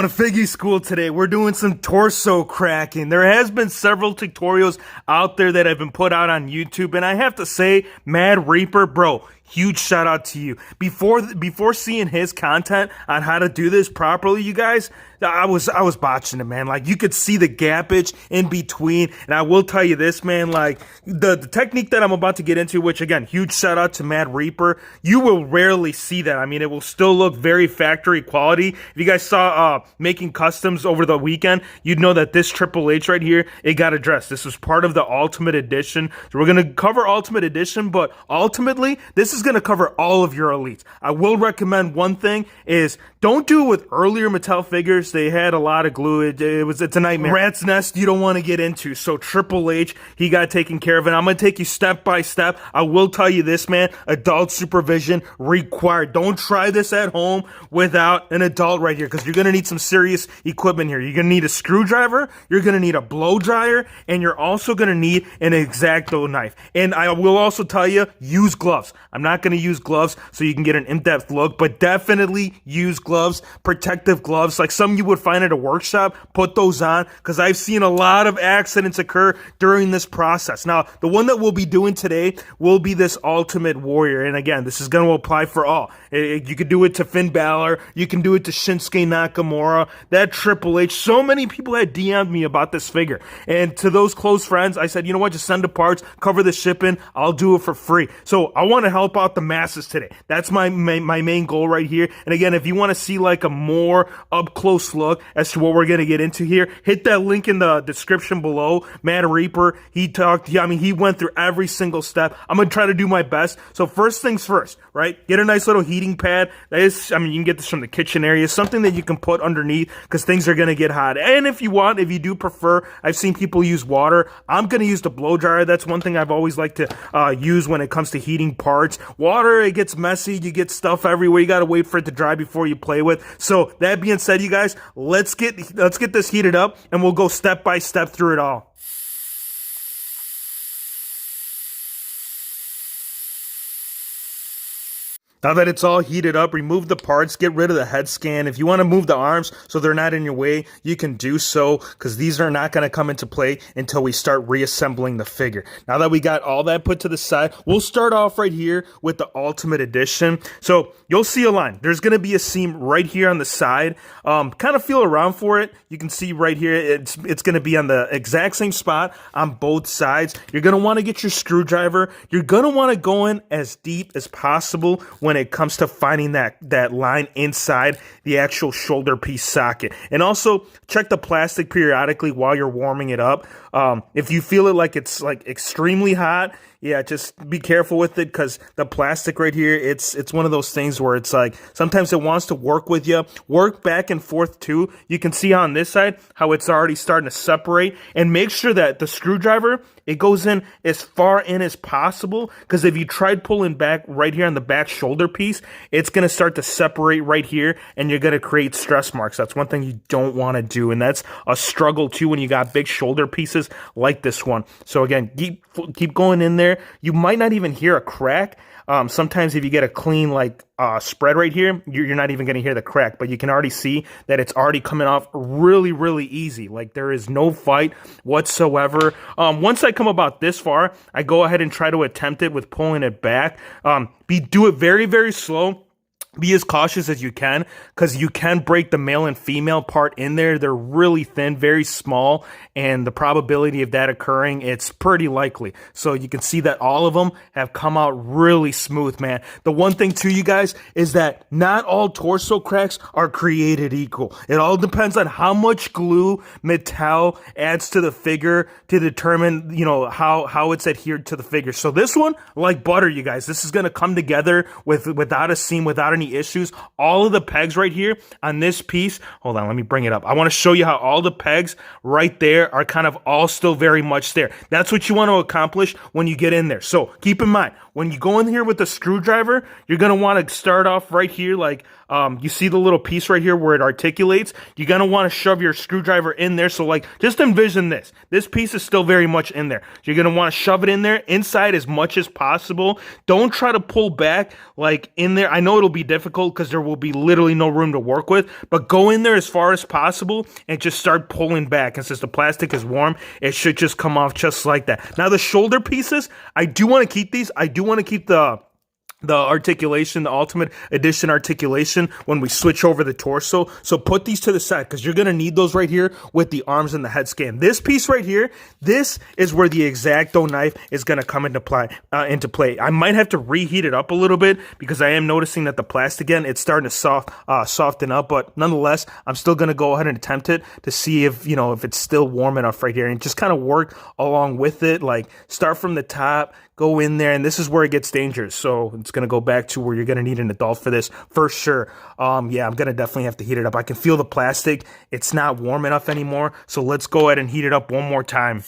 to Figgy School today. We're doing some torso cracking. There has been several tutorials out there that have been put out on YouTube, and I have to say, Mad Reaper, bro, huge shout out to you. Before seeing his content on how to do this properly, you guys, I was botching it, man. Like, you could see the gappage in between, and I will tell you this, man, like, the technique that I'm about to get into, which, again, huge shout out to Mad Reaper, you will rarely see that. I mean, it will still look very factory quality. If you guys saw making customs over the weekend, you'd know that this Triple H right here, it got addressed. This was part of the Ultimate Edition. So we're going to cover Ultimate Edition, but ultimately, this is going to cover all of your elites. I will recommend one thing is don't do it with earlier Mattel figures. They had a lot of glue. It's a nightmare. Rat's nest you don't want to get into. So Triple H, he got taken care of. And I'm going to take you step by step. I will tell you this, man, adult supervision required. Don't try this at home without an adult right here, because you're going to need some serious equipment here. You're going to need a screwdriver, you're going to need a blow dryer, and you're also going to need an X-Acto knife. And I will also tell you, use gloves. I'm not going to use gloves so you can get an in-depth look, but definitely use gloves, protective gloves, like some you would find at a workshop. Put those on, because I've seen a lot of accidents occur during this process. Now, the one that we'll be doing today will be this Ultimate Warrior, and again, this is going to apply for all. You could do it to Finn Balor, you can do it to Shinsuke Nakamura, that Triple H. So many people had DM'd me about this figure, and to those close friends, I said, you know what, just send the parts, cover the shipping, I'll do it for free. So I want to help out the masses today. That's my main goal right here. And again, if you want to see like a more up close look as to what we're going to get into here, hit that link in the description below. Mad Reaper, he went through every single step. I'm going to try to do my best. So first things first, right? Get a nice little heating pad. You can get this from the kitchen area, something that you can put underneath, because things are going to get hot. And if you do prefer, I've seen people use water. I'm going to use the blow dryer. That's one thing I've always liked to use when it comes to heating parts. Water, it gets messy. You get stuff everywhere. You got to wait for it to dry before you play with. So that being said, you guys, let's get this heated up, and we'll go step by step through it all. Now that it's all heated up, remove the parts, get rid of the head scan. If you want to move the arms so they're not in your way, you can do so, because these are not going to come into play until we start reassembling the figure. Now that we got all that put to the side, we'll start off right here with the Ultimate Edition. So you'll see a line. There's going to be a seam right here on the side. Kind of feel around for it. You can see right here, it's going to be on the exact same spot on both sides. You're going to want to get your screwdriver. You're going to want to go in as deep as possible when it comes to finding that line inside the actual shoulder piece socket. And also check the plastic periodically while you're warming it up. If you feel it like it's like extremely hot, yeah, just be careful with it, because the plastic right here, it's one of those things where it's like sometimes it wants to work with you. Work back and forth too. You can see on this side how it's already starting to separate, and make sure that the screwdriver, it goes in as far in as possible, because if you tried pulling back right here on the back shoulder piece, it's going to start to separate right here, and you're going to create stress marks. That's one thing you don't want to do, and that's a struggle too when you got big shoulder pieces like this one. So again, keep going in there. You might not even hear a crack. Sometimes if you get a clean spread right here, you're not even going to hear the crack, but you can already see that it's already coming off really, really easy. Like, there is no fight whatsoever. Once I come about this far, I go ahead and try to attempt it with pulling it back. Do it very, very slow. Be as cautious as you can, because you can break the male and female part in there. They're really thin, very small, and the probability of that occurring, it's pretty likely. So you can see that all of them have come out really smooth, man. The one thing too, you guys, is that not all torso cracks are created equal. It all depends on how much glue Mattel adds to the figure to determine, how it's adhered to the figure. So this one, like butter, you guys, this is going to come together without a seam, without any issues. All of the pegs right here on this piece, hold on, let me bring it up. I want to show you how all the pegs right there are kind of all still very much there. That's what you want to accomplish when you get in there. So keep in mind, when you go in here with the screwdriver, you're going to want to start off right here, like you see the little piece right here where it articulates. You're going to want to shove your screwdriver in there. So just envision this. This piece is still very much in there. You're going to want to shove it in there inside as much as possible. Don't try to pull back in there. I know it'll be difficult. difficult because there will be literally no room to work with, but go in there as far as possible and just start pulling back. And since the plastic is warm, it should just come off just like that. Now the shoulder pieces, I do want to keep these. I do want to keep the articulation, the Ultimate Edition articulation when we switch over the torso. So put these to the side because you're going to need those right here with the arms and the head scan. This piece right here, this is where the X-Acto knife is going to come into play. I might have to reheat it up a little bit because I am noticing that the plastic again, it's starting to soften up, but nonetheless, I'm still going to go ahead and attempt it to see if, you know, if it's still warm enough right here and just kind of work along with it. Like start from the top, go in there, and this is where it gets dangerous. So it's going to go back to where you're going to need an adult for this for sure. Yeah, I'm going to definitely have to heat it up. I can feel the plastic. It's not warm enough anymore. So let's go ahead and heat it up one more time.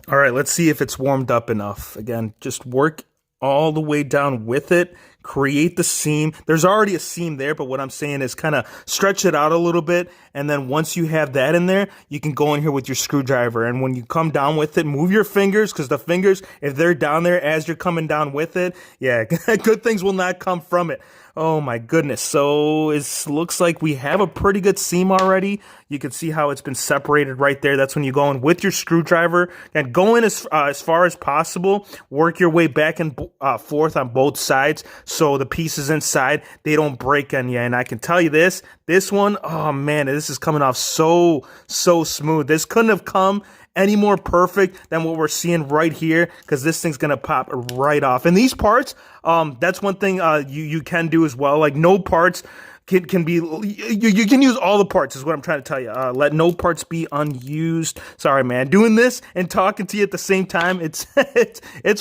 All right, let's see if it's warmed up enough. Again, just work all the way down with it. Create the seam. There's already a seam there, but what I'm saying is kind of stretch it out a little bit. And then once you have that in there, you can go in here with your screwdriver. And when you come down with it, move your fingers, because the fingers, if they're down there as you're coming down with it, yeah, good things will not come from it. Oh my goodness. So it looks like we have a pretty good seam already. You can see how it's been separated right there. That's when you go in with your screwdriver and go in as far as possible. Work your way back and forth on both sides so the pieces inside, they don't break on you. And I can tell you this one, oh man, this is coming off so smooth. This couldn't have come any more perfect than what we're seeing right here, because this thing's gonna pop right off. And these parts, that's one thing you can do as well. Like no parts can be, you can use all the parts is what I'm trying to tell you. Let no parts be unused. Sorry, man. Doing this and talking to you at the same time, it's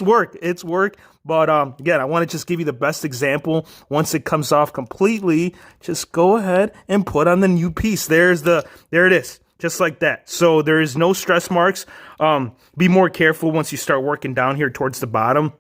work. It's work. But again, I want to just give you the best example. Once it comes off completely, just go ahead and put on the new piece. There it is. Just like that. So there is no stress marks. Be more careful once you start working down here towards the bottom.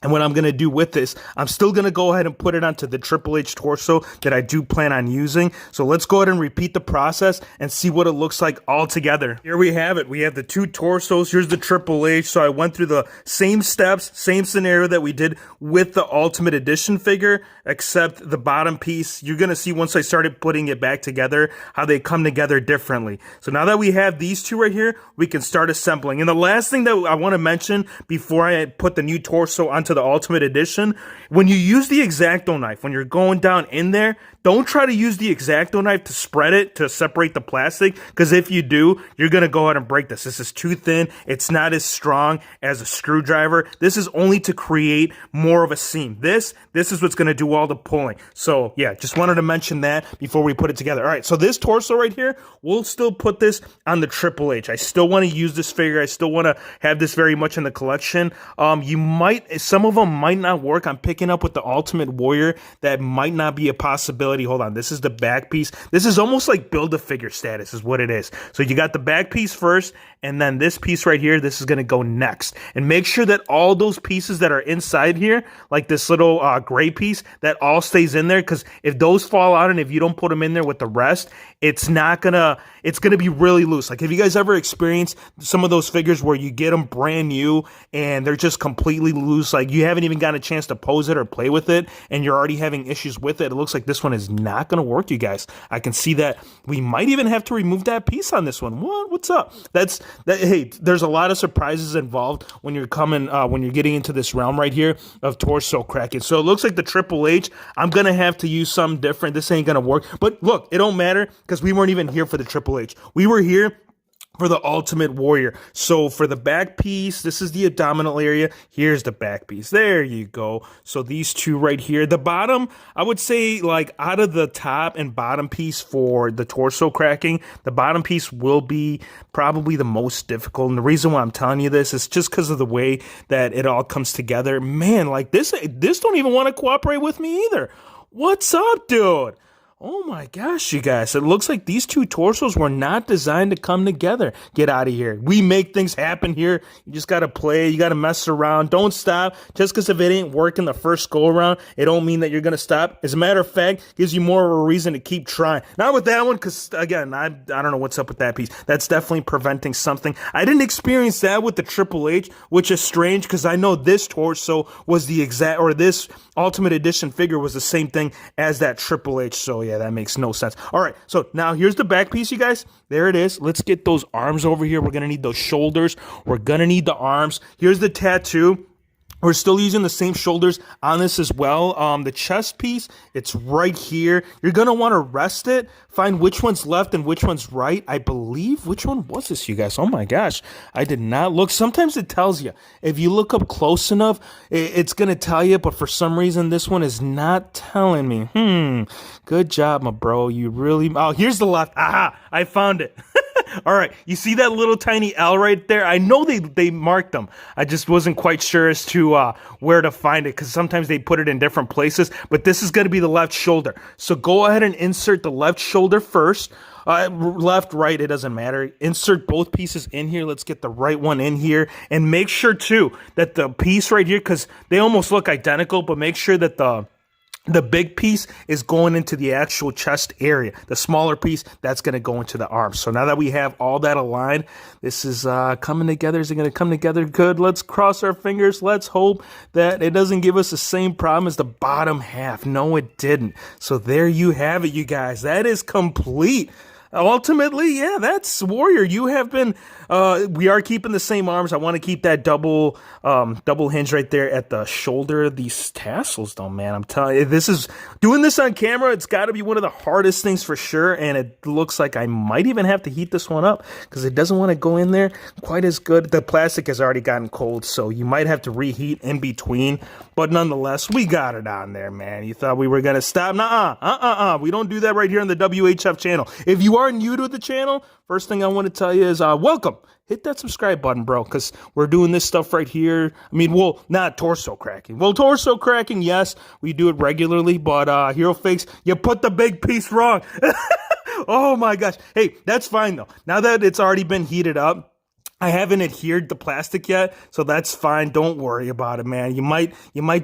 And what I'm going to do with this, I'm still going to go ahead and put it onto the Triple H torso that I do plan on using. So let's go ahead and repeat the process and see what it looks like all together. Here we have it. We have the two torsos. Here's the Triple H. So I went through the same steps, same scenario that we did with the Ultimate Edition figure, except the bottom piece. You're going to see once I started putting it back together, how they come together differently. So now that we have these two right here, we can start assembling. And the last thing that I want to mention before I put the new torso onto the Ultimate Edition, when you use the X-Acto knife, when you're going down in there, don't try to use the X-Acto knife to spread it, to separate the plastic, because if you do, you're going to go ahead and break this. This is too thin. It's not as strong as a screwdriver. This is only to create more of a seam. This is what's going to do all the pulling. So yeah, just wanted to mention that before we put it together. All right, so this torso right here, we'll still put this on the Triple H. I still want to use this figure. I still want to have this very much in the collection. Some of them might not work. I'm picking up with the Ultimate Warrior. That might not be a possibility. Hold on, this is the back piece. This is almost like Build-A-Figure status is what it is. So you got the back piece first, and then this piece right here, this is going to go next. And make sure that all those pieces that are inside here, like this little gray piece, that all stays in there, because if those fall out and if you don't put them in there with the rest, it's gonna be really loose. Like, have you guys ever experienced some of those figures where you get them brand new and they're just completely loose? Like, you haven't even gotten a chance to pose it or play with it, and you're already having issues with it. It looks like this one is not going to work, you guys. I can see that we might even have to remove that piece on this one. What's up? Hey, there's a lot of surprises involved when you're getting into this realm right here of torso cracking. So it looks like the Triple H, I'm going to have to use something different. This ain't going to work. But look, it don't matter, because we weren't even here for the Triple H. We were here for the Ultimate Warrior. So for the back piece, this is the abdominal area. Here's the back piece. There you go. So these two right here. The bottom, I would say, like, out of the top and bottom piece for the torso cracking, the bottom piece will be probably the most difficult. And the reason why I'm telling you this is just because of the way that it all comes together. Man, like this don't even want to cooperate with me either. What's up, dude? Oh my gosh, you guys. It looks like these two torsos were not designed to come together. Get out of here. We make things happen here. You just got to play. You got to mess around. Don't stop. Just because if it ain't working the first go around, it don't mean that you're going to stop. As a matter of fact, gives you more of a reason to keep trying. Not with that one, because again, I don't know what's up with that piece. That's definitely preventing something. I didn't experience that with the Triple H, which is strange because I know this torso was the exact, or this Ultimate Edition figure was the same thing as that Triple H. So yeah, that makes no sense. All right, so now here's the back piece, you guys. There it is. Let's get those arms over here. We're going to need those shoulders. We're going to need the arms. Here's the tattoo. We're still using the same shoulders on this as well. The chest piece, it's right here. You're going to want to rest it, find which one's left and which one's right. I believe, which one was this, you guys? Oh my gosh, I did not look. Sometimes it tells you. If you look up close enough, it's going to tell you, but for some reason, this one is not telling me. Good job, my bro. You really, oh, here's the left. Aha, I found it. All right, you see that little tiny L right there? I know they marked them. I just wasn't quite sure as to where to find it because sometimes they put it in different places, but this is going to be the left shoulder. So go ahead and insert the left shoulder first. Left, right, it doesn't matter. Insert both pieces in here. Let's get the right one in here. And make sure, too, that the piece right here, because they almost look identical, but make sure that the big piece is going into the actual chest area. The smaller piece, that's going to go into the arms. So now that we have all that aligned, this is coming together. Is it going to come together good? Let's cross our fingers. Let's hope that it doesn't give us the same problem as the bottom half. No, it didn't. So there you have it, you guys. That is complete. Ultimately, yeah, that's Warrior. You have been, we are keeping the same arms. I want to keep that double hinge right there at the shoulder. These tassels though, man, I'm telling you, doing this on camera, it's got to be one of the hardest things for sure. And it looks like I might even have to heat this one up because it doesn't want to go in there quite as good. The plastic has already gotten cold, so you might have to reheat in between. But nonetheless, we got it on there, man. You thought we were going to stop? Nuh-uh. We don't do that right here on the WHF channel. If you are new to the channel, first thing I want to tell you is welcome. Hit that subscribe button, bro, because we're doing this stuff right here. I mean, well, not torso cracking. Well, torso cracking, yes, we do it regularly, but Hero Fakes, you put the big piece wrong. Oh, my gosh. Hey, that's fine, though. Now that it's already been heated up, I haven't adhered the plastic yet, so that's fine. Don't worry about it, man. You might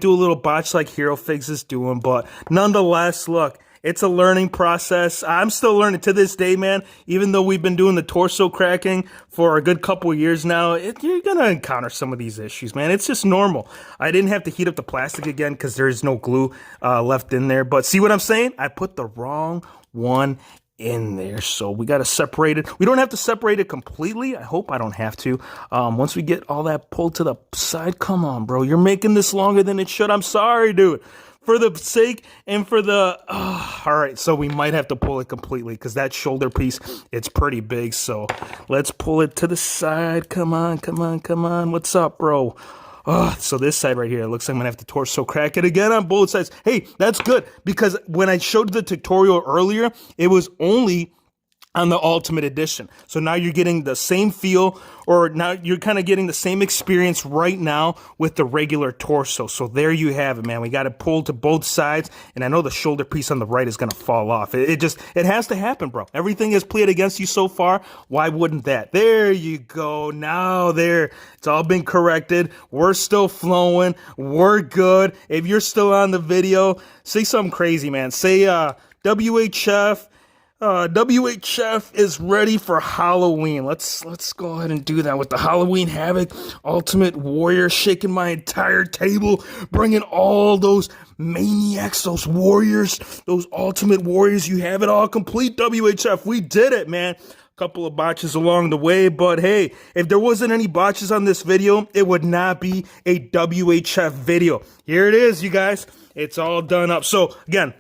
do a little botch like Hero Figs is doing, but nonetheless, look, it's a learning process. I'm still learning to this day, man. Even though we've been doing the torso cracking for a good couple of years now, you're going to encounter some of these issues, man. It's just normal. I didn't have to heat up the plastic again because there's no glue left in there. But see what I'm saying? I put the wrong one in there, so we got to separate it. We don't have to separate it completely. I hope I don't have to. Once we get all that pulled to the side, come on, bro. You're making this longer than it should. I'm sorry, dude. For the sake and for the... all right, so we might have to pull it completely because that shoulder piece, it's pretty big. So let's pull it to the side. Come on. What's up, bro? So this side right here, it looks like I'm going to have to torso crack it again on both sides. Hey, that's good because when I showed the tutorial earlier, it was only on the Ultimate Edition. So now you're getting the same feel, or now you're kind of getting the same experience right now with the regular torso. So there you have it, man. We got it pulled to both sides, and I know the shoulder piece on the right is going to fall off. It has to happen, bro. Everything has played against you so far. Why wouldn't that? There you go. Now there. It's all been corrected. We're still flowing. We're good. If you're still on the video, say something crazy, man. Say, WHF is ready for Halloween. Let's go ahead and do that with the Halloween Havoc Ultimate Warrior, shaking my entire table, bringing all those maniacs, those warriors, those Ultimate Warriors. You have it all complete, WHF. We did it, man. Couple of botches along the way, but hey, if there wasn't any botches on this video, it would not be a WHF video. Here it is, you guys. It's all done up. So again,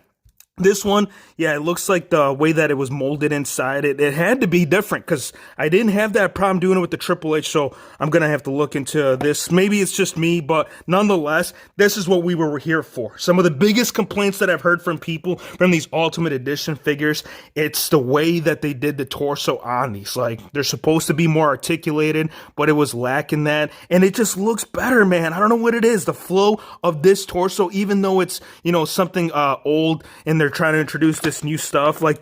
this one, yeah, it looks like the way that it was molded inside, it had to be different because I didn't have that problem doing it with the Triple H, so I'm going to have to look into this. Maybe it's just me, but nonetheless, this is what we were here for. Some of the biggest complaints that I've heard from people from these Ultimate Edition figures, it's the way that they did the torso on these. Like, they're supposed to be more articulated, but it was lacking that, and it just looks better, man. I don't know what it is. The flow of this torso, even though it's, something old and they're trying to introduce this new stuff, like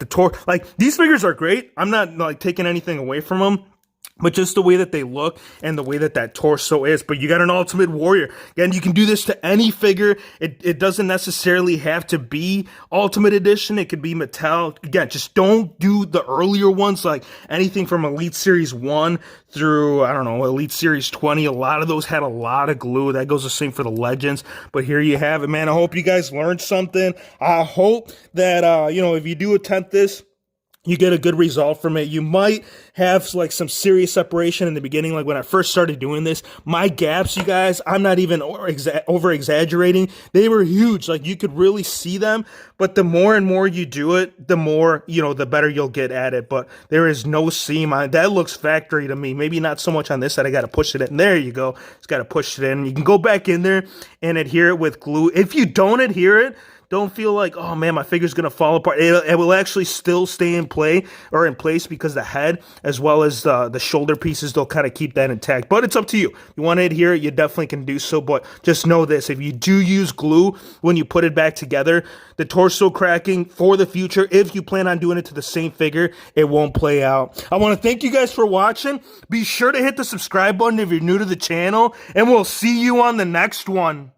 these figures are great. I'm not like taking anything away from them, but just the way that they look and the way that that torso is. But you got an Ultimate Warrior. Again, you can do this to any figure. It doesn't necessarily have to be Ultimate Edition. It could be Mattel. Again, just don't do the earlier ones, like anything from Elite Series 1 through, I don't know, Elite Series 20. A lot of those had a lot of glue. That goes the same for the Legends. But here you have it, man. I hope you guys learned something. I hope that, you know, if you do attempt this, you get a good result from it. You might have like some serious separation in the beginning. Like when I first started doing this, my gaps, you guys, I'm not even over exaggerating. They were huge. Like you could really see them, but the more and more you do it, the more, you know, the better you'll get at it. But there is no seam on it. That looks factory to me. Maybe not so much on this side. I got to push it in. There you go. Just got to push it in. You can go back in there and adhere it with glue. If you don't adhere it, don't feel like, oh man, my figure's gonna fall apart. It will actually still stay in place because the head as well as the shoulder pieces, they'll kind of keep that intact. But it's up to you. You want to adhere it, you definitely can do so. But just know this: if you do use glue when you put it back together, the torso cracking for the future, if you plan on doing it to the same figure, it won't play out. I want to thank you guys for watching. Be sure to hit the subscribe button if you're new to the channel, and we'll see you on the next one.